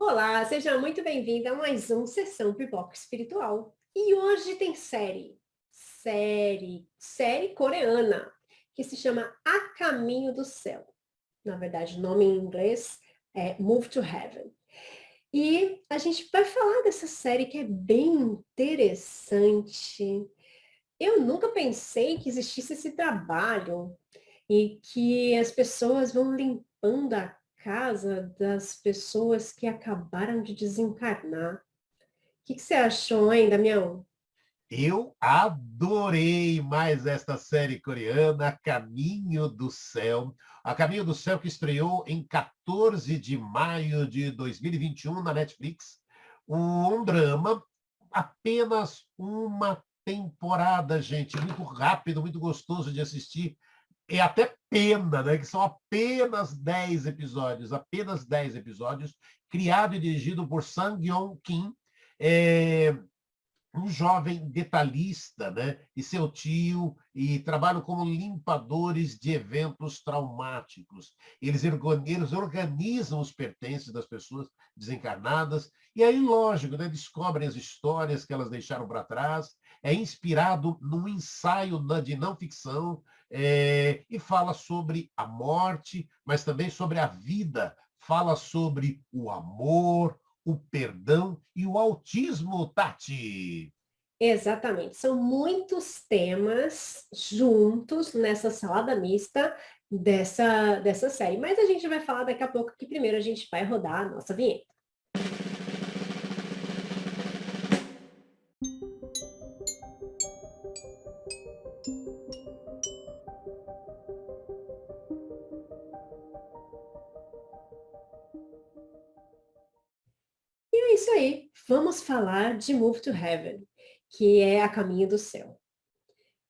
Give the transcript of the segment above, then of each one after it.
Olá, seja muito bem-vinda a mais um Sessão Pipoca Espiritual. E hoje tem série coreana, que se chama A Caminho do Céu. Na verdade, o nome em inglês é Move to Heaven. E a gente vai falar dessa série que é bem interessante. Eu nunca pensei que existisse esse trabalho e que as pessoas vão limpando a casa das pessoas que acabaram de desencarnar. O que você achou, hein, Damião? Eu adorei mais esta série coreana, A Caminho do Céu. A Caminho do Céu, que estreou em 14 de maio de 2021 na Netflix. Um drama, apenas uma temporada, gente. Muito rápido, muito gostoso de assistir. É até pena, né? Que são apenas 10 episódios, criado e dirigido por Sang Yong Kim. É, um jovem detalhista, né? E seu tio, e trabalham como limpadores de eventos traumáticos. Eles organizam os pertences das pessoas desencarnadas, e aí, lógico, né? Descobrem as histórias que elas deixaram para trás. É inspirado num ensaio de não ficção, e fala sobre a morte, mas também sobre a vida. Fala sobre o amor, o perdão e o autismo, Tati. Exatamente, são muitos temas juntos nessa salada mista dessa série. Mas a gente vai falar daqui a pouco, que primeiro a gente vai rodar a nossa vinheta. E é isso aí, vamos falar de Move to Heaven, que é A Caminho do Céu.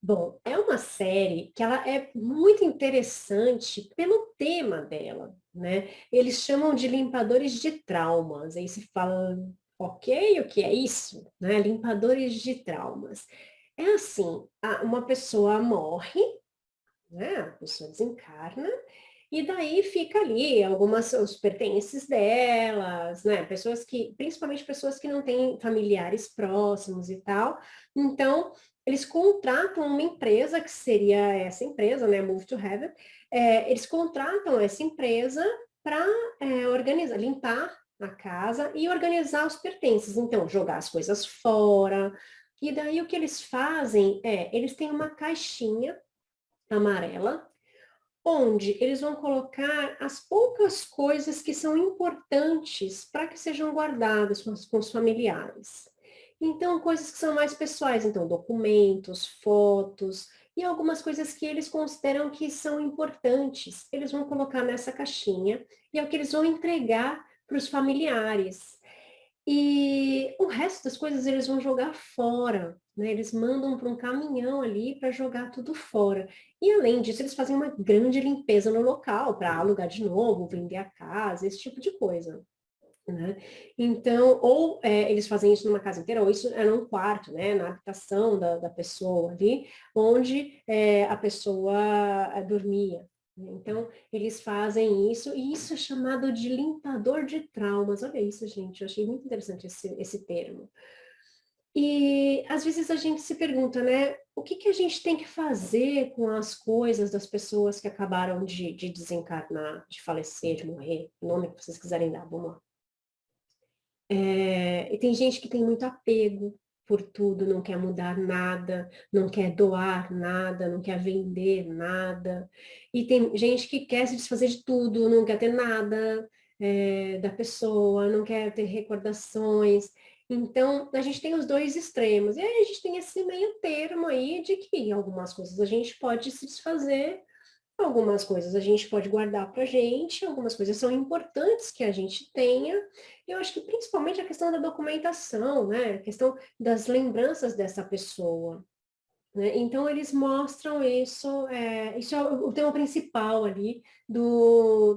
Bom, é uma série que ela é muito interessante pelo tema dela, né? Eles chamam de limpadores de traumas. Aí se fala, ok, o que é isso? Né? Limpadores de traumas. É assim, uma pessoa morre, né? A pessoa desencarna, e daí fica ali algumas os pertences delas, né? Pessoas que, principalmente pessoas que não têm familiares próximos e tal. Então, eles contratam uma empresa, que seria essa empresa, né? Move to Heaven. Eles contratam essa empresa para organizar, limpar a casa e organizar os pertences. Então, jogar as coisas fora. E daí o que eles fazem eles têm uma caixinha amarela, onde eles vão colocar as poucas coisas que são importantes para que sejam guardadas com os familiares. Então, coisas que são mais pessoais, então, documentos, fotos e algumas coisas que eles consideram que são importantes, eles vão colocar nessa caixinha e é o que eles vão entregar para os familiares. E o resto das coisas eles vão jogar fora, né? Eles mandam para um caminhão ali para jogar tudo fora. E além disso, eles fazem uma grande limpeza no local para alugar de novo, vender a casa, esse tipo de coisa, né? Então, ou eles fazem isso numa casa inteira, ou isso é num quarto, né? Na habitação da pessoa ali, onde a pessoa dormia. Então, eles fazem isso, e isso é chamado de limpador de traumas. Olha isso, gente, eu achei muito interessante esse termo. E às vezes a gente se pergunta, né, o que a gente tem que fazer com as coisas das pessoas que acabaram de desencarnar, de falecer, de morrer, o nome que vocês quiserem dar, vamos lá. E tem gente que tem muito apego por tudo, não quer mudar nada, não quer doar nada, não quer vender nada. E tem gente que quer se desfazer de tudo, não quer ter nada da pessoa, não quer ter recordações. Então, a gente tem os dois extremos. E aí a gente tem esse meio termo aí de que algumas coisas a gente pode se desfazer. Algumas coisas a gente pode guardar para a gente, algumas coisas são importantes que a gente tenha. Eu acho que principalmente a questão da documentação, né? A questão das lembranças dessa pessoa, né? Então eles mostram isso, isso é o tema principal ali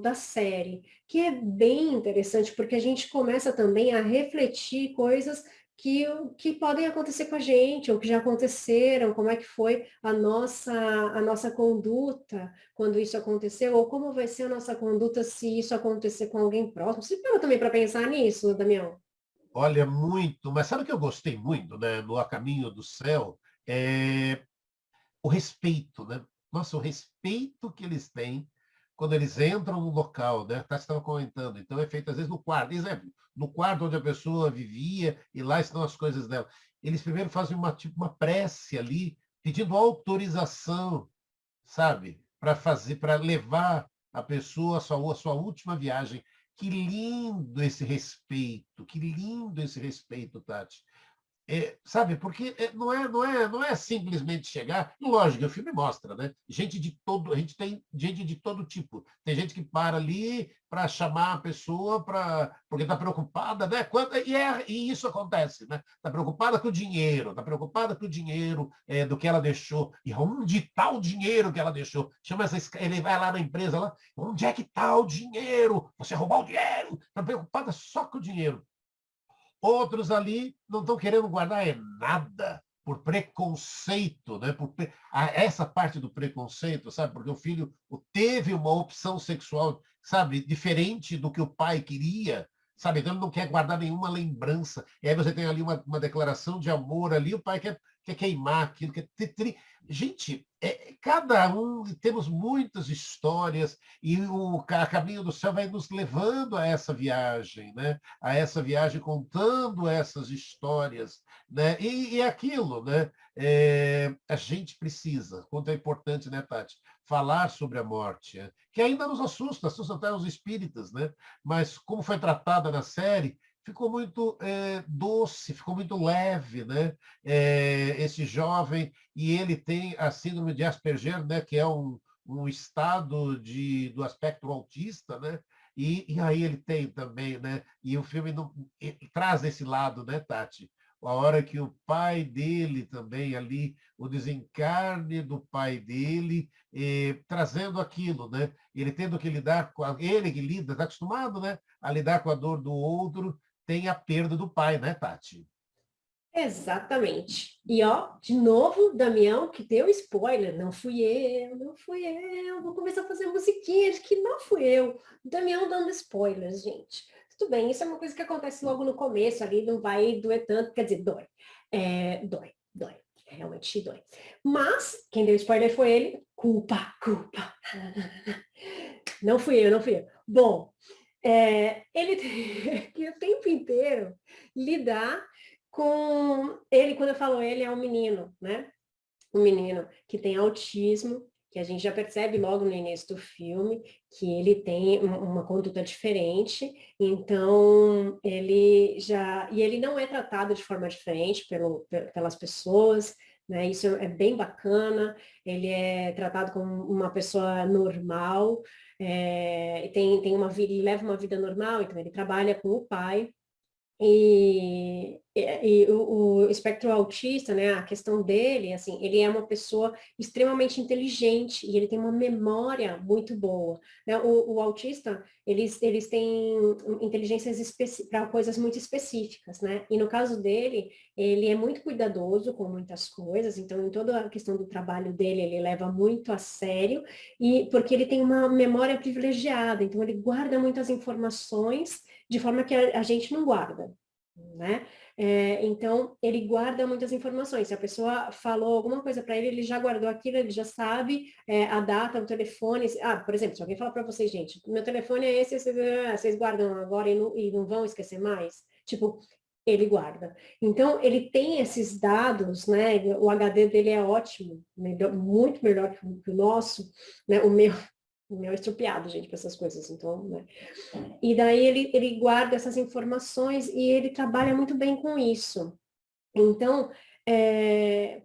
da série, que é bem interessante, porque a gente começa também a refletir coisas que podem acontecer com a gente, ou que já aconteceram, como é que foi a nossa conduta quando isso aconteceu, ou como vai ser a nossa conduta se isso acontecer com alguém próximo. Você parou também para pensar nisso, Damião? Olha, muito, mas sabe o que eu gostei muito, né, no A Caminho do Céu? É o respeito, né? Nossa, o respeito que eles têm quando eles entram no local, né? Tá, você estava comentando. Então é feito às vezes no quarto. Exemplo, no quarto onde a pessoa vivia e lá estão as coisas dela. Eles primeiro fazem uma tipo uma prece ali, pedindo autorização, sabe? Para fazer, para levar a pessoa à sua última viagem. Que lindo esse respeito, Tati. Sabe, porque não é simplesmente chegar, e lógico, o filme mostra, né? A gente tem gente de todo tipo. Tem gente que para ali para chamar a pessoa porque está preocupada, né? E isso acontece, né? Está preocupada com o dinheiro, está preocupada com o dinheiro do que ela deixou. E onde está o dinheiro que ela deixou? Ele vai lá na empresa lá, onde é que está o dinheiro? Você roubou o dinheiro? Está preocupada só com o dinheiro. Outros ali não estão querendo guardar nada por preconceito, né? Essa parte do preconceito, sabe? Porque o filho teve uma opção sexual, sabe, diferente do que o pai queria, sabe? Então ele não quer guardar nenhuma lembrança. E aí você tem ali uma declaração de amor ali, o pai quer queimar aquilo, Gente, cada um, temos muitas histórias e o Caminho do Céu vai nos levando a essa viagem, né? A essa viagem contando essas histórias, né? E aquilo, né? A gente precisa, quanto é importante, né, Tati, falar sobre a morte, que ainda nos assusta até os espíritas, né? Mas como foi tratada na série, ficou muito doce, ficou muito leve, né? Esse jovem, e ele tem a síndrome de Asperger, né? Que é um estado do aspecto autista, né? E aí ele tem também, né? E o filme não, traz esse lado, né, Tati? A hora que o pai dele também ali, o desencarne do pai dele, trazendo aquilo, né? Ele tendo que lidar ele que lida, está acostumado, né? A lidar com a dor do outro, tem a perda do pai, né, Tati? Exatamente. E ó, de novo, Damião, que deu spoiler, não fui eu, não fui eu, vou começar a fazer musiquinha de que não fui eu. Damião dando spoilers, gente. Tudo bem, isso é uma coisa que acontece logo no começo ali, não vai doer tanto, quer dizer, dói. Dói, realmente dói. Mas, quem deu spoiler foi ele, culpa. Não fui eu, não fui eu. Bom, ele tem que o tempo inteiro lidar com ele, quando eu falo ele, é um menino, né? Um menino que tem autismo, que a gente já percebe logo no início do filme, que ele tem uma conduta diferente, então e ele não é tratado de forma diferente pelas pessoas, né? Isso é bem bacana, ele é tratado como uma pessoa normal, tem uma vida, ele leva uma vida normal, então ele trabalha com o pai, e o espectro autista, né, a questão dele, assim, ele é uma pessoa extremamente inteligente e ele tem uma memória muito boa, né? O autista, eles têm inteligências para coisas muito específicas, né? E no caso dele, ele é muito cuidadoso com muitas coisas, então em toda a questão do trabalho dele, ele leva muito a sério, e porque ele tem uma memória privilegiada, então ele guarda muitas informações de forma que a gente não guarda, né? Então, ele guarda muitas informações. Se a pessoa falou alguma coisa para ele, ele já guardou aquilo, ele já sabe a data, o telefone. Por exemplo, se alguém falar para vocês, gente, meu telefone é esse, vocês guardam agora e não vão esquecer mais? Tipo, ele guarda. Então, ele tem esses dados, né? O HD dele é ótimo, muito melhor que o nosso, né? O meu é estrupiado, gente, para essas coisas. Então, né? E daí ele guarda essas informações e ele trabalha muito bem com isso. Então,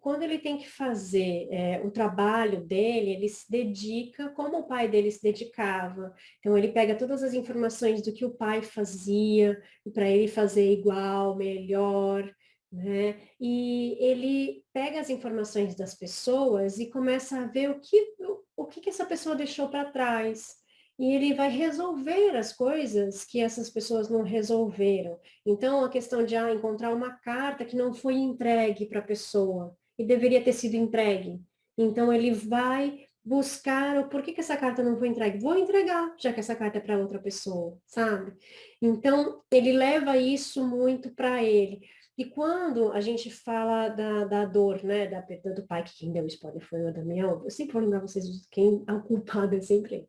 quando ele tem que fazer o trabalho dele, ele se dedica como o pai dele se dedicava. Então, ele pega todas as informações do que o pai fazia, para ele fazer igual, melhor, né? E ele pega as informações das pessoas e começa a ver o que essa pessoa deixou para trás. e ele vai resolver as coisas que essas pessoas não resolveram. Então, a questão de encontrar uma carta que não foi entregue para a pessoa e deveria ter sido entregue. Então, ele vai buscar o porquê que essa carta não foi entregue. Vou entregar, já que essa carta é para outra pessoa, sabe? Então, ele leva isso muito para ele. E quando a gente fala da dor, né, da perda do pai, que quem deu spoiler foi o Damião, eu sempre vou lembrar vocês quem é o culpado é sempre ele.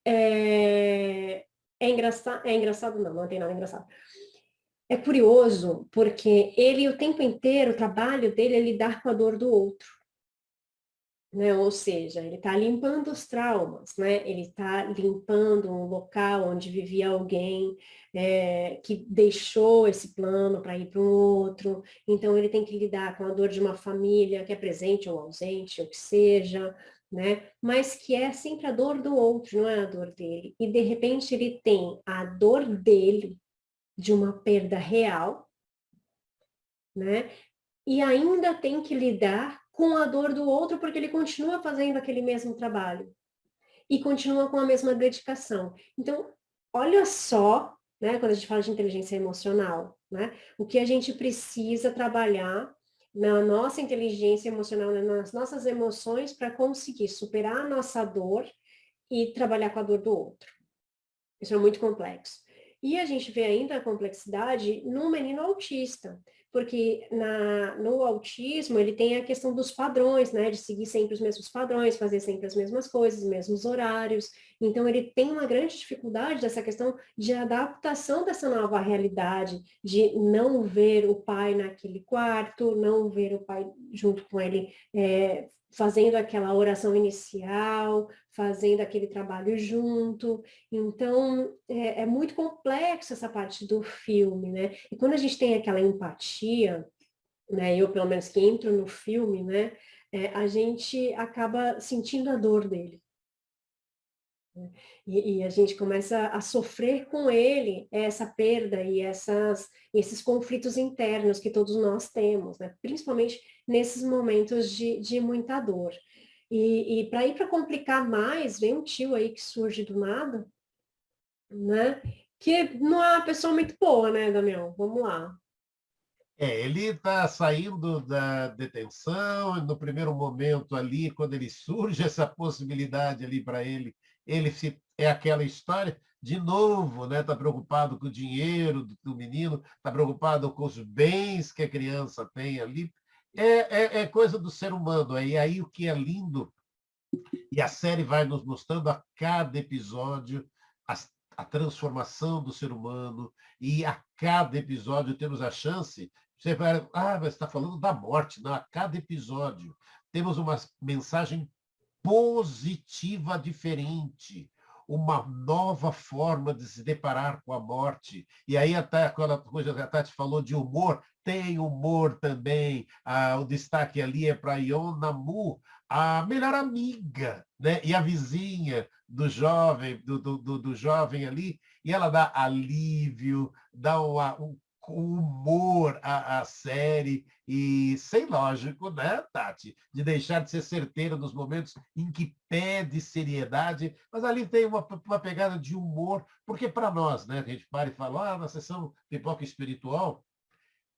É, é engraçado não, não tem nada engraçado. É curioso, porque ele o tempo inteiro, o trabalho dele é lidar com a dor do outro. Né? Ou seja, ele está limpando os traumas, né? Ele está limpando um local onde vivia alguém que deixou esse plano para ir para um outro. Então ele tem que lidar com a dor de uma família que é presente ou ausente, ou que seja, né? Mas que é sempre a dor do outro, não é a dor dele. E de repente ele tem a dor dele de uma perda real, né? E ainda tem que lidar com a dor do outro, porque ele continua fazendo aquele mesmo trabalho e continua com a mesma dedicação. Então, olha só, né, quando a gente fala de inteligência emocional, né, o que a gente precisa trabalhar na nossa inteligência emocional, né, nas nossas emoções, para conseguir superar a nossa dor e trabalhar com a dor do outro. Isso é muito complexo. E a gente vê ainda a complexidade no menino autista, porque no autismo ele tem a questão dos padrões, né, de seguir sempre os mesmos padrões, fazer sempre as mesmas coisas, os mesmos horários. Então ele tem uma grande dificuldade dessa questão de adaptação dessa nova realidade, de não ver o pai naquele quarto, não ver o pai junto com ele fazendo aquela oração inicial, fazendo aquele trabalho junto. Então, é muito complexo essa parte do filme, né? E quando a gente tem aquela empatia, né? Eu, pelo menos, que entro no filme, né? A gente acaba sentindo a dor dele. Né? E a gente começa a sofrer com ele essa perda e esses conflitos internos que todos nós temos, né? Principalmente nesses momentos de muita dor. E para ir para complicar mais, vem um tio aí que surge do nada, né? Que não é uma pessoa muito boa, né, Damião? Vamos lá. Ele está saindo da detenção, no primeiro momento ali, quando ele surge essa possibilidade ali para ele, é aquela história, de novo, né? Está preocupado com o dinheiro do menino, está preocupado com os bens que a criança tem ali. É coisa do ser humano. E aí o que é lindo, e a série vai nos mostrando a cada episódio a transformação do ser humano, e a cada episódio temos a chance. Você vai, mas está falando da morte. Não, a cada episódio temos uma mensagem positiva diferente, uma nova forma de se deparar com a morte. E aí, até aquela coisa que a Tati falou de humor, tem humor também. O destaque ali é para Ion Namu, a melhor amiga, né? E a vizinha do jovem ali, e ela dá alívio, dá um humor à série, e sem lógico, né, Tati, de deixar de ser certeira nos momentos em que pede seriedade, mas ali tem uma pegada de humor, porque para nós, né, a gente para e fala, na sessão Pipoca Espiritual,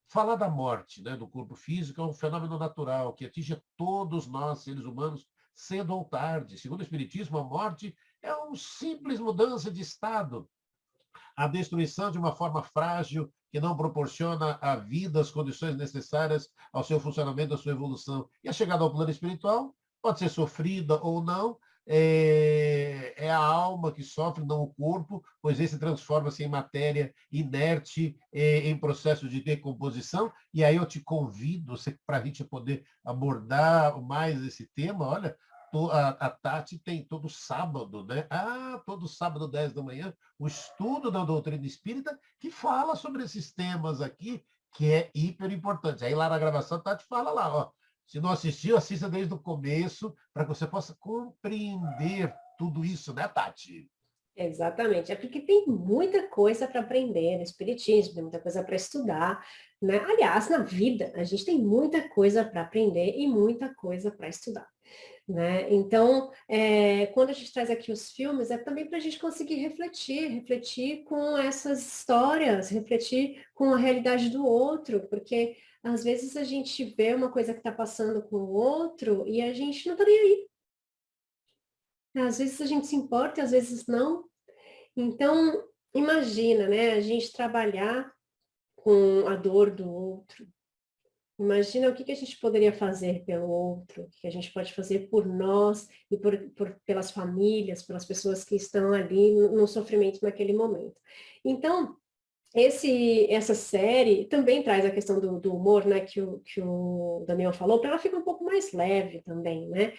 falar da morte, né, do corpo físico é um fenômeno natural que atinge todos nós, seres humanos, cedo ou tarde. Segundo o Espiritismo, a morte é uma simples mudança de estado, a destruição de uma forma frágil que não proporciona à vida as condições necessárias ao seu funcionamento, à sua evolução. E a chegada ao plano espiritual pode ser sofrida ou não, é a alma que sofre, não o corpo, pois esse transforma-se em matéria inerte, em processo de decomposição. E aí eu te convido, para a gente poder abordar mais esse tema, olha, a Tati tem todo sábado, né? Todo sábado, 10 da manhã, o estudo da doutrina espírita, que fala sobre esses temas aqui, que é hiper importante. Aí lá na gravação, a Tati fala lá, ó, se não assistiu, assista desde o começo, para que você possa compreender tudo isso, né, Tati? Exatamente. É porque tem muita coisa para aprender no Espiritismo, tem muita coisa para estudar, né? Aliás, na vida, a gente tem muita coisa para aprender e muita coisa para estudar. né? Então, quando a gente traz aqui os filmes, é também para a gente conseguir refletir com essas histórias, refletir com a realidade do outro, porque às vezes a gente vê uma coisa que está passando com o outro e a gente não está nem aí. Às vezes a gente se importa e às vezes não. Então, imagina, né, a gente trabalhar com a dor do outro. Imagina o que a gente poderia fazer pelo outro, o que a gente pode fazer por nós e pelas famílias, pelas pessoas que estão ali no sofrimento naquele momento. Então, essa série também traz a questão do humor, né, que o Daniel falou, para ela ficar um pouco mais leve também, né?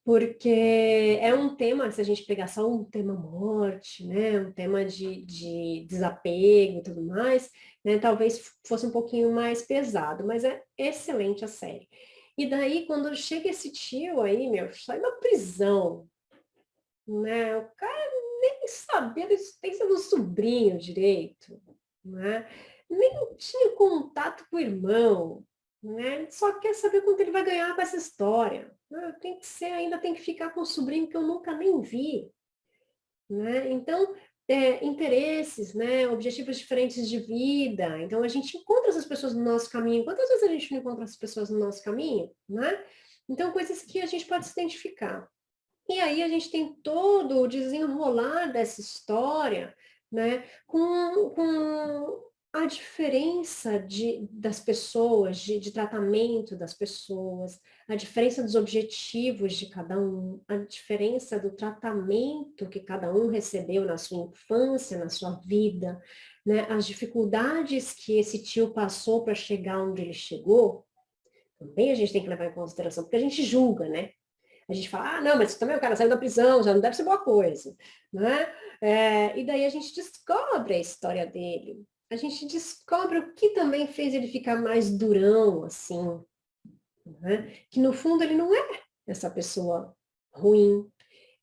Porque é um tema, se a gente pegar só um tema morte, né, um tema de desapego e tudo mais, né, talvez fosse um pouquinho mais pesado, mas é excelente a série. E daí, quando chega esse tio aí, meu, sai da prisão, né, o cara nem sabia da existência do sobrinho direito, né, nem tinha contato com o irmão, né, só quer saber quanto ele vai ganhar com essa história. Tem que ser, ainda tem que ficar com o sobrinho que eu nunca nem vi, né? Então, interesses, né? Objetivos diferentes de vida. Então, a gente encontra essas pessoas no nosso caminho. Quantas vezes a gente não encontra essas pessoas no nosso caminho, né? Então, coisas que a gente pode se identificar. E aí a gente tem todo o desenrolar dessa história, né, com a diferença das pessoas, de tratamento das pessoas, a diferença dos objetivos de cada um, a diferença do tratamento que cada um recebeu na sua infância, na sua vida, né, as dificuldades que esse tio passou para chegar onde ele chegou, também a gente tem que levar em consideração, porque a gente julga, né? A gente fala, não, mas também o cara saiu da prisão, já não deve ser boa coisa, né? E daí a gente descobre a história dele. A gente descobre o que também fez ele ficar mais durão, assim, né? Que no fundo ele não é essa pessoa ruim,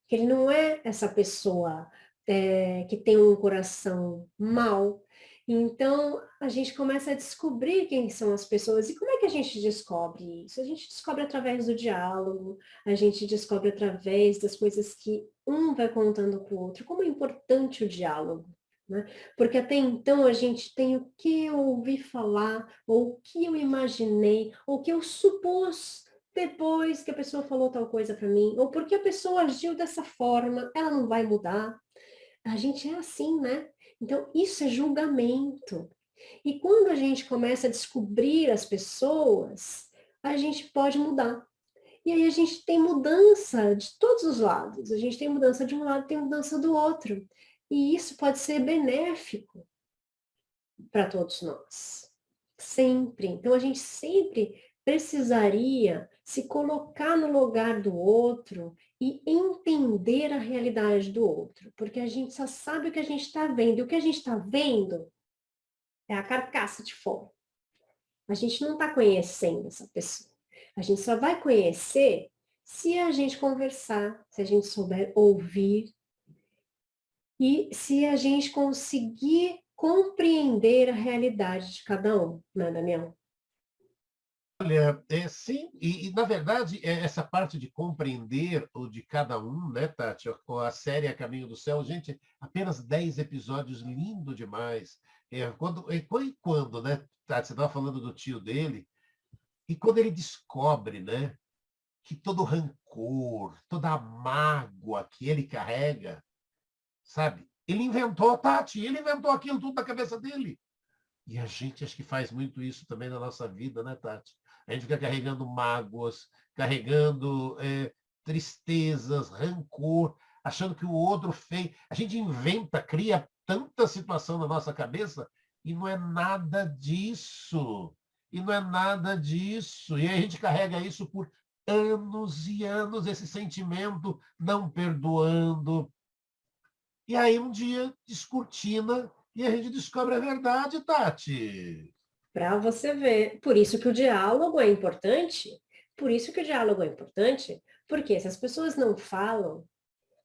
que ele não é essa pessoa que tem um coração mau. Então, a gente começa a descobrir quem são as pessoas. E como é que a gente descobre isso? A gente descobre através do diálogo, a gente descobre através das coisas que um vai contando para o outro. Como é importante o diálogo, né? Porque até então a gente tem o que eu ouvi falar, ou o que eu imaginei, ou o que eu supus depois que a pessoa falou tal coisa para mim, ou porque a pessoa agiu dessa forma, ela não vai mudar. A gente é assim, né? Então, isso é julgamento. E quando a gente começa a descobrir as pessoas, a gente pode mudar. E aí a gente tem mudança de todos os lados. A gente tem mudança de um lado, tem mudança do outro. E isso pode ser benéfico para todos nós. Sempre. Então, a gente sempre precisaria se colocar no lugar do outro e entender a realidade do outro, porque a gente só sabe o que a gente está vendo, e o que a gente está vendo é a carcaça de fora. A gente não está conhecendo essa pessoa. A gente só vai conhecer se a gente conversar, se a gente souber ouvir e se a gente conseguir compreender a realidade de cada um, né, Daniel? Olha, sim, na verdade, essa parte de compreender o de cada um, né, Tati? A série A Caminho do Céu, gente, apenas 10 episódios, lindo demais. Quando, né, Tati, você estava falando do tio dele, e quando ele descobre, né, que todo o rancor, toda a mágoa que ele carrega, sabe? Ele inventou, Tati, ele inventou aquilo tudo na cabeça dele. E a gente acho que faz muito isso também na nossa vida, né, Tati? A gente fica carregando mágoas, carregando tristezas, rancor, achando que o outro fez. A gente inventa, cria tanta situação na nossa cabeça e não é nada disso. E não é nada disso. E aí a gente carrega isso por anos e anos, esse sentimento, não perdoando. E aí um dia descortina e a gente descobre a verdade, Tati. Para você ver. Por isso que o diálogo é importante. Por isso que o diálogo é importante, porque se as pessoas não falam,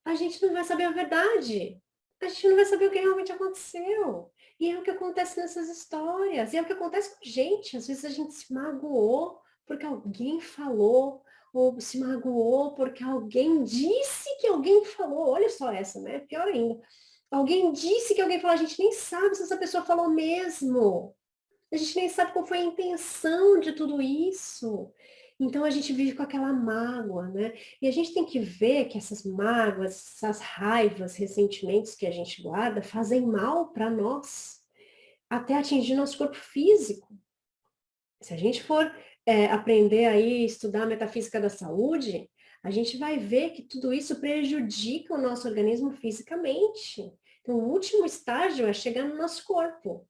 a gente não vai saber a verdade. A gente não vai saber o que realmente aconteceu. E é o que acontece nessas histórias. E é o que acontece com a gente. Às vezes a gente se magoou porque alguém falou, ou se magoou porque alguém disse que alguém falou. Olha só essa, né? Pior ainda. Alguém disse que alguém falou, a gente nem sabe se essa pessoa falou mesmo. A gente nem sabe qual foi a intenção de tudo isso. Então a gente vive com aquela mágoa, né? E a gente tem que ver que essas mágoas, essas raivas, ressentimentos que a gente guarda fazem mal para nós, até atingir nosso corpo físico. Se a gente for aprender aí, estudar a metafísica da saúde, a gente vai ver que tudo isso prejudica o nosso organismo fisicamente. Então, o último estágio é chegar no nosso corpo.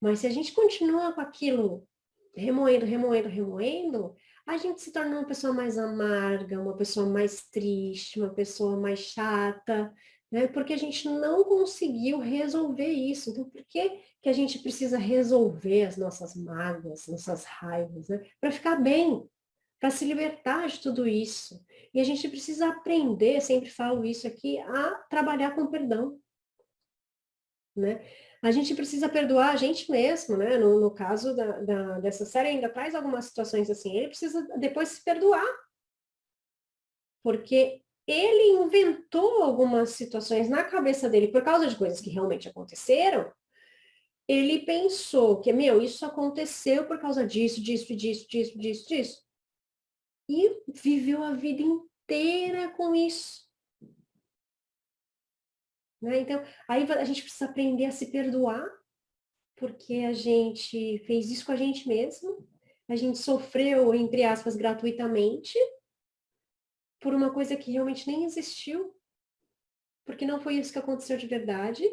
Mas se a gente continua com aquilo remoendo, remoendo, remoendo, a gente se torna uma pessoa mais amarga, uma pessoa mais triste, uma pessoa mais chata, né? Porque a gente não conseguiu resolver isso. Então, por que que a gente precisa resolver as nossas mágoas, nossas raivas, né? Para ficar bem, para se libertar de tudo isso. E a gente precisa aprender, sempre falo isso aqui, a trabalhar com perdão, né? A gente precisa perdoar a gente mesmo, né? No caso dessa série ainda traz algumas situações assim, ele precisa depois se perdoar, porque ele inventou algumas situações na cabeça dele por causa de coisas que realmente aconteceram. Ele pensou que, meu, isso aconteceu por causa disso, disso, disso, disso, disso, disso. E viveu a vida inteira com isso. Né? Então, aí a gente precisa aprender a se perdoar, porque a gente fez isso com a gente mesmo, a gente sofreu, entre aspas, gratuitamente, por uma coisa que realmente nem existiu, porque não foi isso que aconteceu de verdade.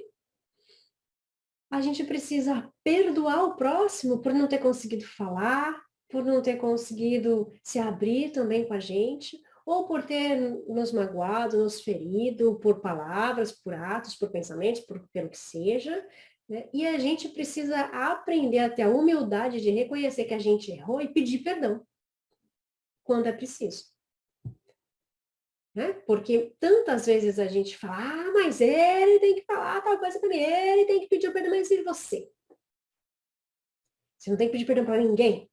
A gente precisa perdoar o próximo por não ter conseguido falar, por não ter conseguido se abrir também com a gente, ou por ter nos magoado, nos ferido, por palavras, por atos, por pensamentos, pelo que seja, né? E a gente precisa aprender a ter a humildade de reconhecer que a gente errou e pedir perdão quando é preciso. Né? Porque tantas vezes a gente fala, ah, mas ele tem que falar tal coisa para mim, ele tem que pedir perdão, mas e você? Você não tem que pedir perdão para ninguém?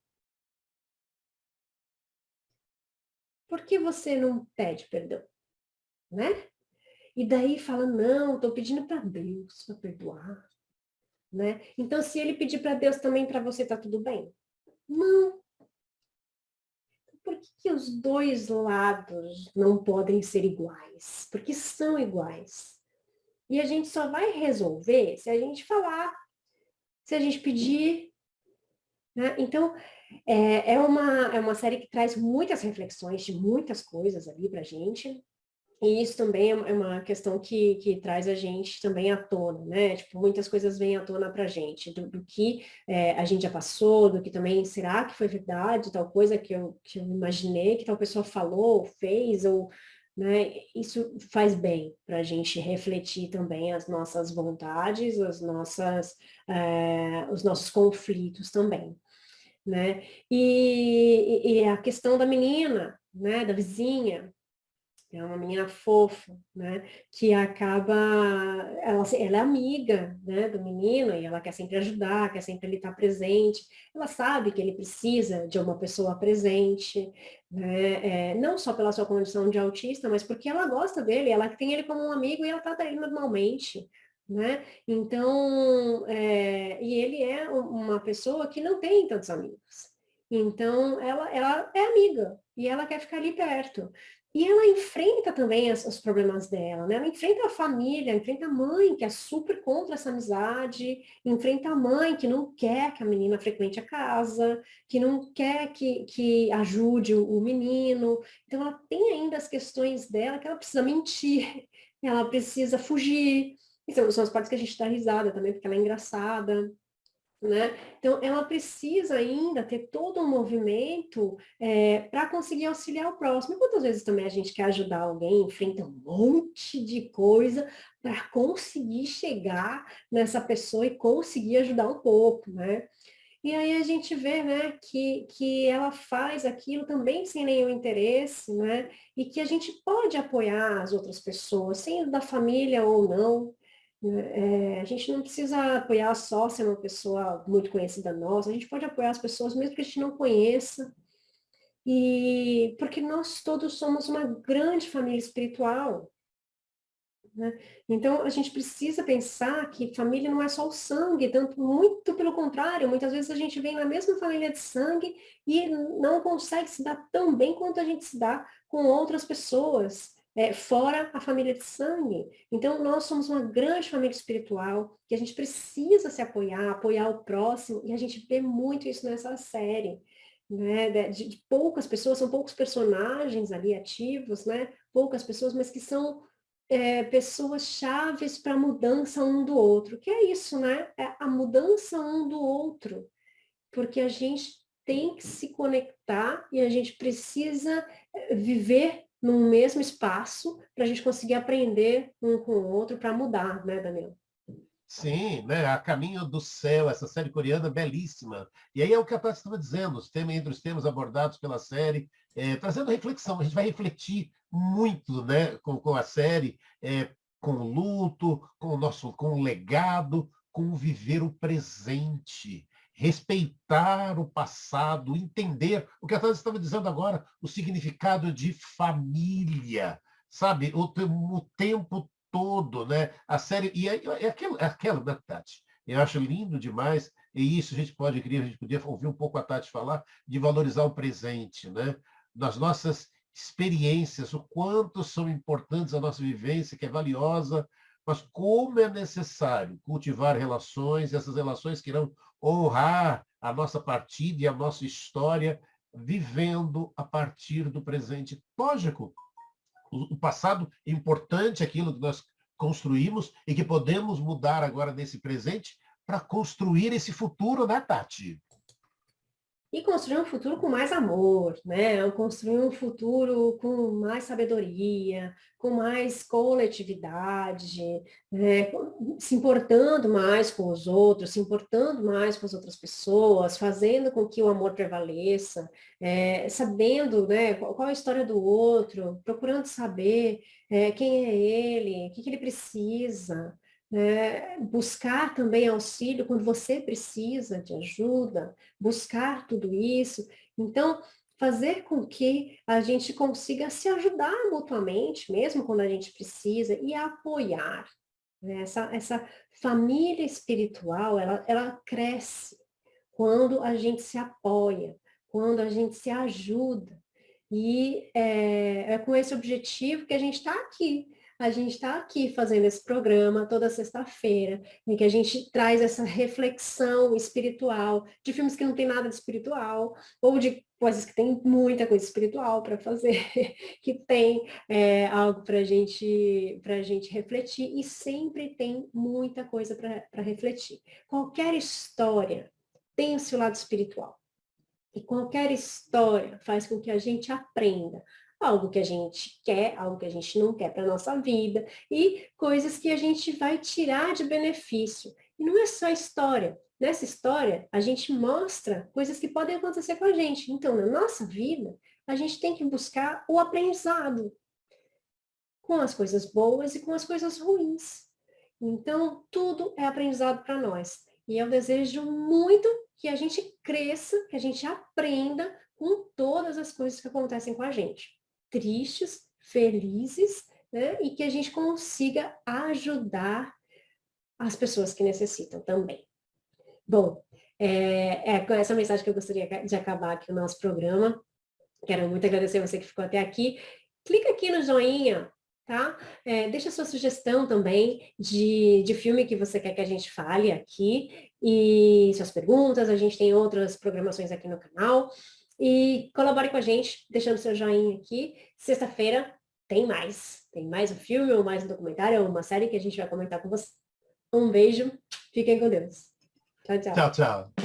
Por que você não pede perdão? Né? E daí fala, não, estou pedindo para Deus para perdoar. Né? Então, se ele pedir para Deus também, para você tá tudo bem? Não. Por que os dois lados não podem ser iguais? Porque são iguais. E a gente só vai resolver se a gente falar, se a gente pedir. Né? Então, é uma série que traz muitas reflexões de muitas coisas ali para a gente. E isso também é uma questão que traz a gente também à tona, né? Tipo, muitas coisas vêm à tona pra gente, do que a gente já passou, do que também, será que foi verdade, tal coisa que eu imaginei, que tal pessoa falou, fez, ou, né? Isso faz bem para a gente refletir também as nossas vontades, os nossos conflitos também, né? E a questão da menina, né? Da vizinha, é uma menina fofa, né? Que acaba, ela é amiga, né, do menino e ela quer sempre ajudar, quer sempre ele estar presente. Ela sabe que ele precisa de uma pessoa presente, né? Não só pela sua condição de autista, mas porque ela gosta dele, ela tem ele como um amigo e ela trata ele normalmente. Né? Então, e ele é uma pessoa que não tem tantos amigos. Então, ela é amiga e ela quer ficar ali perto. E ela enfrenta também os problemas dela, né? Ela enfrenta a família, enfrenta a mãe, que é super contra essa amizade, enfrenta a mãe, que não quer que a menina frequente a casa, que não quer que ajude o menino. Então, ela tem ainda as questões dela que ela precisa mentir, ela precisa fugir. Então, são as partes que a gente dá risada também, porque ela é engraçada. Né? Então, ela precisa ainda ter todo um movimento para conseguir auxiliar o próximo. E quantas vezes também a gente quer ajudar alguém, enfrenta um monte de coisa para conseguir chegar nessa pessoa e conseguir ajudar um pouco, né? E aí a gente vê, né, que ela faz aquilo também sem nenhum interesse, né? E que a gente pode apoiar as outras pessoas, sendo da família ou não, né? A gente não precisa apoiar só se é uma pessoa muito conhecida nossa, a gente pode apoiar as pessoas mesmo que a gente não conheça, E porque nós todos somos uma grande família espiritual, né? Então, a gente precisa pensar que família não é só o sangue, tanto muito pelo contrário, muitas vezes a gente vem na mesma família de sangue e não consegue se dar tão bem quanto a gente se dá com outras pessoas, fora a família de sangue. Então, nós somos uma grande família espiritual, que a gente precisa se apoiar, apoiar o próximo, e a gente vê muito isso nessa série. Né, de poucas pessoas, são poucos personagens ali ativos, né? Poucas pessoas, mas que são pessoas chaves para a mudança um do outro, que é isso, né? É a mudança um do outro, porque a gente tem que se conectar e a gente precisa viver num mesmo espaço para a gente conseguir aprender um com o outro para mudar, né, Daniel? Sim, né? A Caminho do Céu, essa série coreana belíssima. E aí é o que a Tati estava dizendo, os temas, entre os temas abordados pela série, trazendo reflexão. A gente vai refletir muito, né, com a série, com o luto, com o nosso, com o legado, com o viver o presente, respeitar o passado, entender o que a Tati estava dizendo agora, o significado de família, sabe? O tempo todo, né? A série. E é aquela, né, Tati? Eu acho lindo demais, e isso a gente pode criar, a gente podia ouvir um pouco a Tati falar, de valorizar o presente, né? Das nossas experiências, o quanto são importantes a nossa vivência, que é valiosa, mas como é necessário cultivar relações, essas relações que irão honrar a nossa partida e a nossa história, vivendo a partir do presente. Lógico, o passado é importante, aquilo que nós construímos e que podemos mudar agora nesse presente para construir esse futuro, né, Tati? E construir um futuro com mais amor, né? Construir um futuro com mais sabedoria, com mais coletividade, né? Se importando mais com os outros, se importando mais com as outras pessoas, fazendo com que o amor prevaleça, sabendo, né, qual é a história do outro, procurando saber, quem é ele, o que que ele precisa, buscar também auxílio quando você precisa de ajuda, buscar tudo isso. Então, fazer com que a gente consiga se ajudar mutuamente, mesmo quando a gente precisa, e apoiar. Né? Essa família espiritual, ela cresce quando a gente se apoia, quando a gente se ajuda. E é com esse objetivo que a gente está aqui. A gente está aqui fazendo esse programa toda sexta-feira, em que a gente traz essa reflexão espiritual de filmes que não tem nada de espiritual, ou de coisas que tem muita coisa espiritual para fazer, que tem algo para a gente refletir, e sempre tem muita coisa para refletir. Qualquer história tem o seu lado espiritual. E qualquer história faz com que a gente aprenda algo que a gente quer, algo que a gente não quer para a nossa vida, e coisas que a gente vai tirar de benefício. E não é só história. Nessa história, a gente mostra coisas que podem acontecer com a gente. Então, na nossa vida, a gente tem que buscar o aprendizado com as coisas boas e com as coisas ruins. Então, tudo é aprendizado para nós. E eu desejo muito que a gente cresça, que a gente aprenda com todas as coisas que acontecem com a gente. Tristes, felizes, né? E que a gente consiga ajudar as pessoas que necessitam também. Bom, é com essa mensagem que eu gostaria de acabar aqui o nosso programa. Quero muito agradecer você que ficou até aqui. Clica aqui no joinha, tá? Deixa sua sugestão também de filme que você quer que a gente fale aqui e suas perguntas. A gente tem outras programações aqui no canal. E colabore com a gente, deixando seu joinha aqui. Sexta-feira tem mais. Tem mais um filme, ou mais um documentário, ou uma série que a gente vai comentar com você. Um beijo, fiquem com Deus. Tchau, Tchau, tchau. tchau.